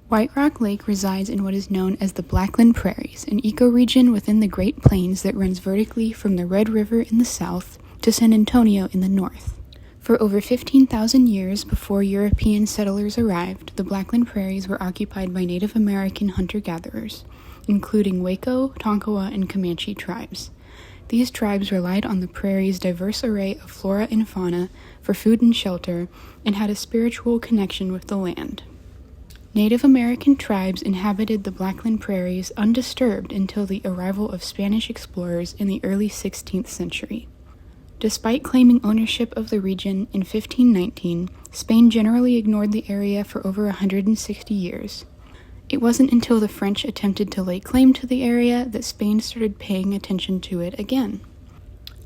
White Rock Lake resides in what is known as the Blackland Prairies, an ecoregion within the Great Plains that runs vertically from the Red River in the south to San Antonio in the north. For over 15,000 years before European settlers arrived, the Blackland Prairies were occupied by Native American hunter-gatherers, including Waco, Tonkawa, and Comanche tribes. These tribes relied on the prairie's diverse array of flora and fauna for food and shelter, and had a spiritual connection with the land. Native American tribes inhabited the Blackland Prairies undisturbed until the arrival of Spanish explorers in the early 16th century. Despite claiming ownership of the region in 1519, Spain generally ignored the area for over 160 years. It wasn't until the French attempted to lay claim to the area that Spain started paying attention to it again.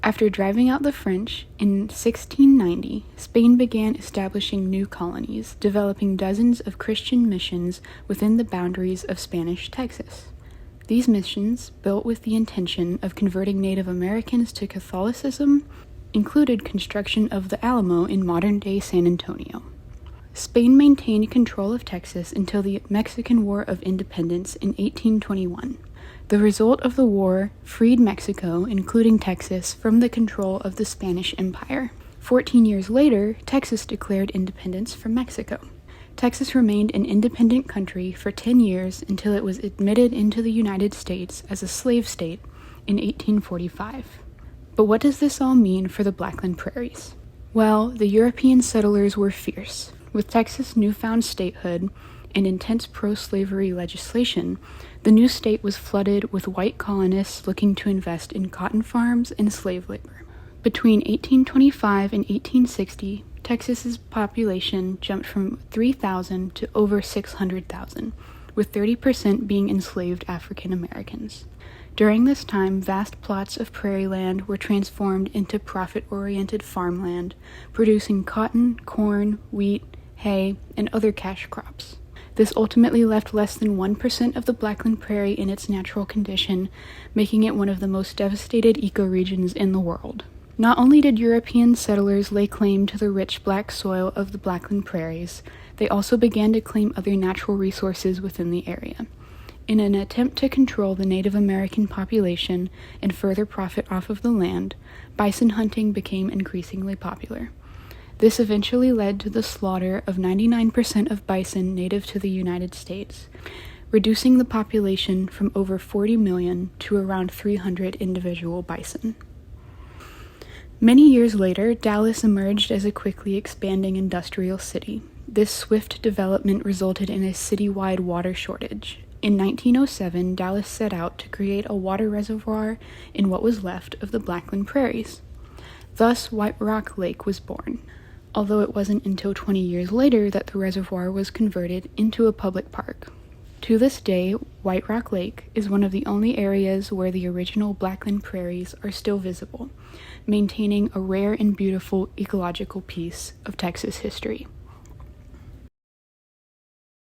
After driving out the French, in 1690, Spain began establishing new colonies, developing dozens of Christian missions within the boundaries of Spanish Texas. These missions, built with the intention of converting Native Americans to Catholicism, included construction of the Alamo in modern-day San Antonio. Spain maintained control of Texas until the Mexican War of Independence in 1821. The result of the war freed Mexico, including Texas, from the control of the Spanish Empire. 14 years later, Texas declared independence from Mexico. Texas remained an independent country for 10 years until it was admitted into the United States as a slave state in 1845. But what does this all mean for the Blackland Prairies? Well, the European settlers were fierce. With Texas' newfound statehood and intense pro-slavery legislation, the new state was flooded with white colonists looking to invest in cotton farms and slave labor. Between 1825 and 1860, Texas's population jumped from 3,000 to over 600,000, with 30% being enslaved African Americans. During this time, vast plots of prairie land were transformed into profit-oriented farmland, producing cotton, corn, wheat, hay, and other cash crops. This ultimately left less than 1% of the Blackland Prairie in its natural condition, making it one of the most devastated ecoregions in the world. Not only did European settlers lay claim to the rich black soil of the Blackland Prairies, they also began to claim other natural resources within the area. In an attempt to control the Native American population and further profit off of the land, bison hunting became increasingly popular. This eventually led to the slaughter of 99% of bison native to the United States, reducing the population from over 40 million to around 300 individual bison. Many years later, Dallas emerged as a quickly expanding industrial city. This swift development resulted in a citywide water shortage. In 1907, Dallas set out to create a water reservoir in what was left of the Blackland Prairies. Thus, White Rock Lake was born, although it wasn't until 20 years later that the reservoir was converted into a public park. To this day, White Rock Lake is one of the only areas where the original Blackland Prairies are still visible, maintaining a rare and beautiful ecological piece of Texas history.